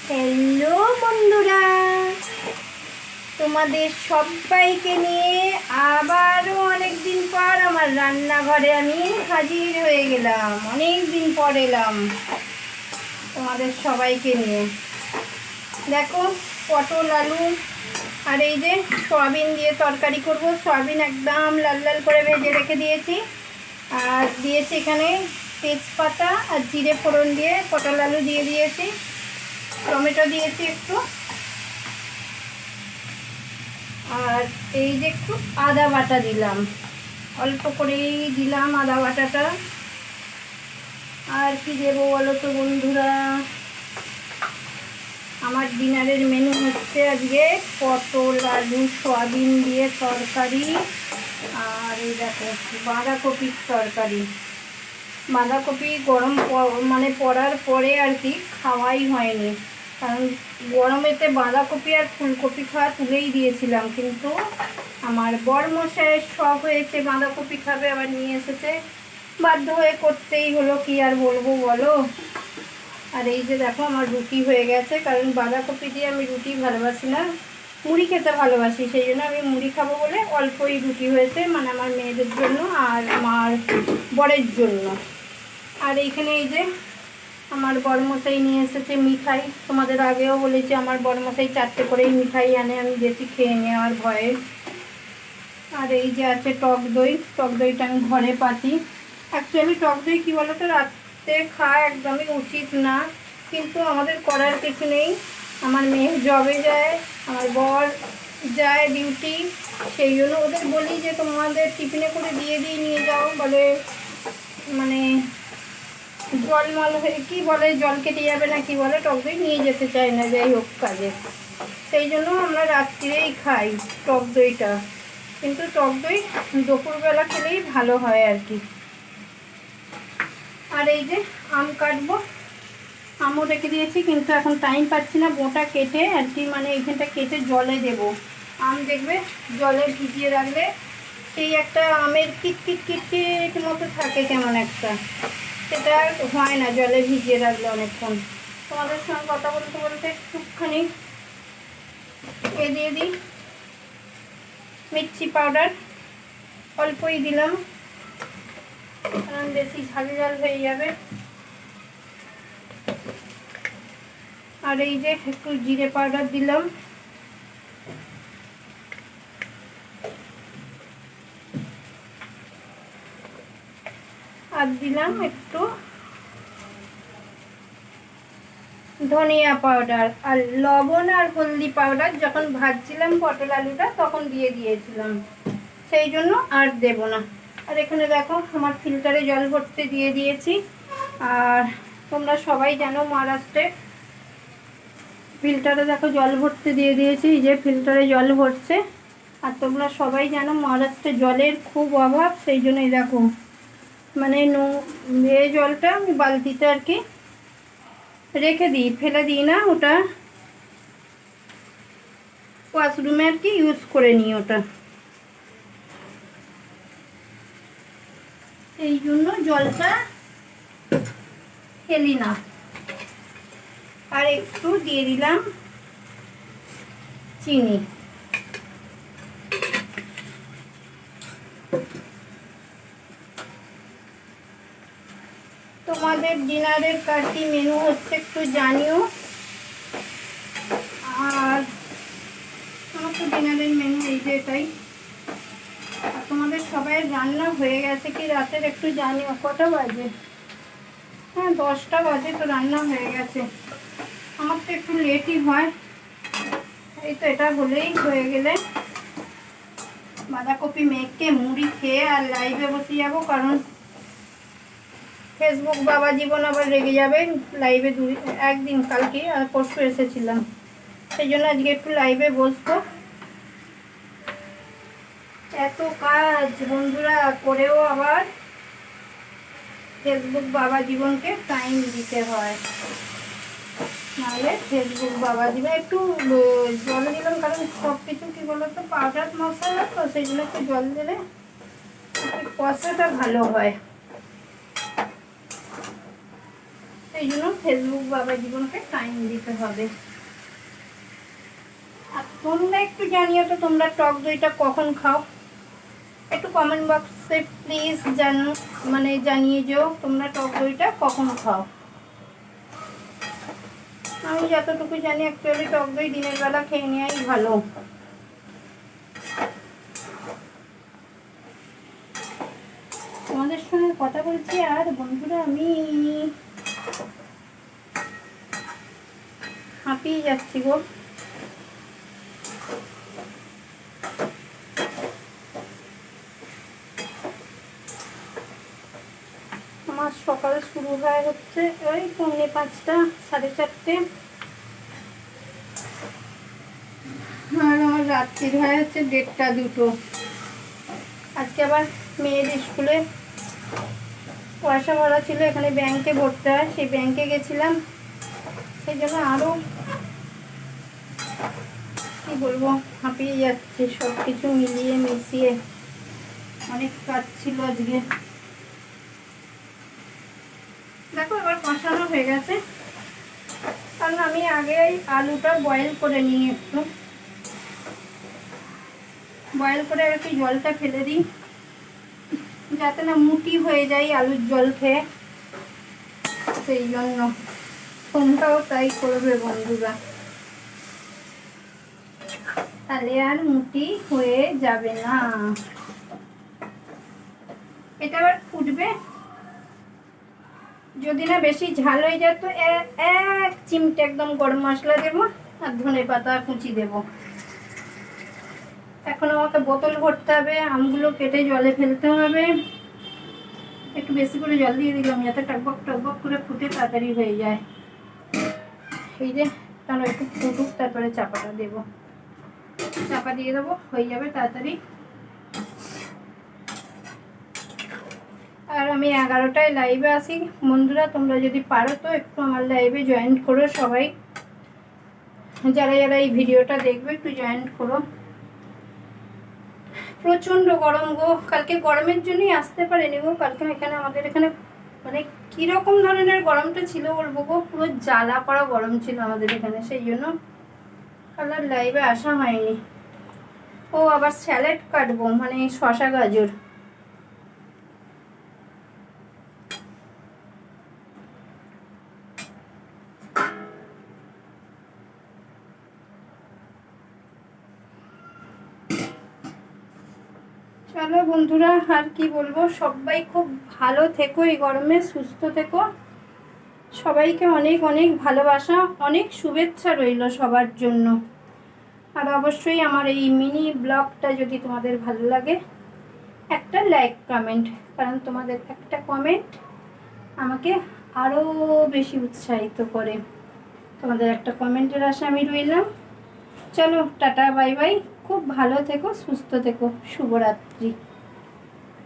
Hello বন্ধুরা, তোমাদের সবাইকে নিয়ে আবারও অনেক দিন পর আমার রান্নাঘরে আমি হাজির হয়ে গেলাম। অনেক দিন পর এলাম তোমাদের সবাইকে নিয়ে। দেখো, পটল আলু আর এই যে সয়াবিন দিয়ে তরকারি করব। সয়াবিন একদম লাল লাল করে ভেজে রেখে দিয়েছি, আর দিয়েছি এখানে তেজপাতা আর জিরে ফোড়ন দিয়ে পটল আলু দিয়ে দিয়েছি, টমেটো দিয়েছি একটু, আর এই যে একটু আদা বাটা দিলাম, অল্প করেই দিলাম আদা বাটাটা। আর কি দেবো বলো তো বন্ধুরা, আমার ডিনারের মেনু হচ্ছে আজকে পটল আলু সয়াবিন দিয়ে তরকারি, আর এই দেখো বাঁধাকপির তরকারি। বাঁধাকপি গরম মানে পড়ার পরে আর কি খাওয়াই হয়নি, কারণ গরমেতে বাঁধাকপি আর ফুলকপি খাওয়া তুলেই দিয়েছিলাম, কিন্তু আমার বরমশাইয়ের শখ হয়েছে বাঁধাকপি খাবে, আবার নিয়ে এসেছে, বাধ্য হয়ে করতেই হলো, কি আর বলবো বলো। আর এই যে দেখো আমার রুটি হয়ে গেছে, কারণ বাঁধাকপি দিয়ে আমি রুটি ভালোবাসি না, মুড়ি খেতে ভালোবাসি, সেই জন্য আমি মুড়ি খাবো বলে অল্পই রুটি হয়েছে, মানে আমার মেয়েদের জন্য আর আমার বরের জন্য। আর এইখানে এই যে আমার বরমশাই নিয়ে এসেছে মিঠাই, তোমাদের আগেও বলেছি আমার বরমশাই 4টে করেই মিঠাই আনে, আমি বেশি খেয়ে নেওয়ার ভয়ে। আর এই যে আছে টক দই, টক দইটা আমি ঘরে পাতি। অ্যাকচুয়ালি টক দই কী বলো তো, রাত্রে খাওয়া একদমই উচিত না, কিন্তু আমাদের করার কিছু নেই। আমার মেয়ে জবে যায়, আমার বর যায় ডিউটি, সেই জন্য ওদের বলি যে তোমাদের টিফিনে করে দিয়ে নিয়ে যাও, বলে মানে জলমল হয়ে কী বলে, জল কেটে যাবে না কি বলে, টক দই নিয়ে যেতে চায় না, যাই হোক কাজে, সেই জন্য আমরা রাত্রিরেই খাই টক দইটা। কিন্তু টক দই দুপুরবেলা খেলেই ভালো হয় আর কি। আর এই যে আম কাটবো, আমও রেখে দিয়েছি, কিন্তু এখন টাইম পাচ্ছি না, বোঁটা কেটে আর কি, মানে এইখানটা কেটে জলে দেব। আম দেখবে জলে ভিজিয়ে রাখলে সেই একটা আমের কিট মতো থাকে কেমন একটা, সেটা হয় না জলে ভিজিয়ে রাখলে অনেকক্ষণ। তোমাদের সঙ্গে কথা বলতে বলতে একটুখানি এ দিয়ে দিই মির্চি পাউডার, অল্পই দিলাম, কারণ বেশি ঝাল হয়ে যাবে। আর এই যে একটু জিরে পাউডার দিলাম, আর দিলাম একটু ধনিয়া পাউডার, আর লবণ আর হলদি পাউডার যখন ভাজছিলাম পটল আলুটা তখন দিয়ে দিয়েছিলাম, সেই জন্য আর দেব না। আর এখানে দেখো আমার ফিল্টারে জল ভরতে দিয়ে দিয়েছি, আর তোমরা সবাই জানো মহারাষ্ট্রে ফিল্টারে দেখো জল ভরতে দিয়ে দিয়েছি, যে ফিল্টারে জল ভরছে। আর তোমরা সবাই জানো মহারাষ্ট্রে জলের খুব অভাব, সেই জন্যই দেখো মানে এই জলটা আমি বালতিতে আর কি রেখে দিই, ফেলে দিই না, ওটা ওয়াশরুমে আর কি ইউজ করে নিই ওটা, এই জন্য জলটা ফেলি না। আর একটু দিয়ে দিলাম চিনি। তোমাদের ডিনারের কাটি মেনু হচ্ছে একটু জানিও। আর আমার তো ডিনারের মেনু এই যে এটাই। আর তোমাদের সবাই রান্না হয়ে গেছে কি রাতের একটু জানিও, কটা বাজে? হ্যাঁ 10টা বাজে, তো রান্না হয়ে গেছে। আমার তো একটু লেটই হয়, এই তো এটা হলেই হয়ে গেলে বাঁধাকপি মেখে মুড়ি খেয়ে আর লাইভে বসে যাবো, কারণ ফেসবুক বাবা জীবন আবার রেগে যাবে। লাইভে একদিন কালকে আর পরশু এসেছিলাম, সেই জন্য আজকে একটু লাইভে বসবো। এত কাজ বন্ধুরা করেও আবার ফেসবুক বাবা জীবনকে টাইম দিতে হয়, নাহলে ফেসবুক বাবা জীবন। একটু জল দিলাম, কারণ সব কিছু কী বলতো পাউডার মশলা, তো সেই জন্য একটু জল দিলে কষাটা ভালো হয়। সেই জন্য ফেসবুক বাবা জীবনকে টাইম দিতে হবে। আর তোমরা একটু জানিও তো তোমরা টক দইটা কখন খাও, একটু কমেন্ট বক্সে প্লিজ জানিয়ে যেও তোমরা টক দইটা কখন খাও। আমি যতটুকু জানি অ্যাকচুয়ালি টক দই দিনের বেলা খেয়ে নেওয়াই ভালো। তোমাদের সঙ্গে কথা বলছি আর বন্ধুরা আমি হাঁপিয়ে যাচ্ছি গো। আমার সকাল শুরু হয়ে হচ্ছে ওই 4:45, 4:30, আর আমার রাত্রির হয়ে হচ্ছে 1:30, 2টো। আজকে আবার মেয়ের স্কুলে পয়সা ভরা ছিল, এখানে ব্যাংকে ভরতে হয়, সেই ব্যাংকে গেছিলাম, সেই জন্য আরও কি বলবো হাঁপিয়ে যাচ্ছে। সব কিছু মিলিয়ে মিশিয়ে অনেক কাজ ছিল আজকে। দেখো এবার কষানো হয়ে গেছে, কারণ আমি আগে আলুটা বয়েল করে নিই, একটু বয়েল করে আর কি জলটা ফেলে দিই, যাতে না মুটি হয়ে যায় আলুর জল খেয়ে। সেই জন্য তোমরাও তাই করবে বন্ধুরা, তাহলে আর মুটি হয়ে যাবে না। এটা আবার ফুটবে, যদি না বেশি ঝাল হয়ে যায় তো 1 চিমটে একদম গরম মশলা দেবো আর ধনেপাতা কুচি দেবো। এখন আমাকে বোতল ভরতে হবে, আমগুলো কেটে জলে ফেলতে হবে, একটু বেশি করে জল দিয়ে দিলাম যাতে টকবক টকবক করে ফুটে তাড়াতাড়ি হয়ে যায়। এই যে তাহলে একটু ফুটুক, তারপরে চাপাটা দেবো, চাপা দিয়ে দেবো, হয়ে যাবে তাড়াতাড়ি। আর আমি 11টায় লাইভে আসি বন্ধুরা, তোমরা যদি পারো তো একটু আমার লাইভে জয়েন করো সবাই, যারা যারা এই ভিডিওটা দেখবে একটু জয়েন করো। প্রচণ্ড গরম গো, কালকে গরমের জন্যই আসতে পারিনি গো। কালকে এখানে আমাদের এখানে মানে কীরকম ধরনের গরমটা ছিল বলবো গো, পুরো জ্বালা করা গরম ছিল আমাদের এখানে, সেই জন্য কাল আর লাইভে আসা হয়নি। ও আবার স্যালাড কাটবো, মানে শসা গাজর। চলো বন্ধুরা আর কি বলবো, সবাই খুব ভালো থেকো, এই গরমে সুস্থ থেকো, সবাইকে অনেক অনেক ভালোবাসা, অনেক শুভেচ্ছা রইল সবার জন্য। আর অবশ্যই আমার এই মিনি ব্লগটা যদি তোমাদের ভালো লাগে একটা লাইক কমেন্ট, কারণ তোমাদের একটা কমেন্ট আমাকে আরও বেশি উৎসাহিত করে। তোমাদের একটা কমেন্টের আশা আমি রইলাম। চলো টাটা বাই বাই, খুব ভালো থেকো, সুস্থ থেকো, শুভরাত্রি।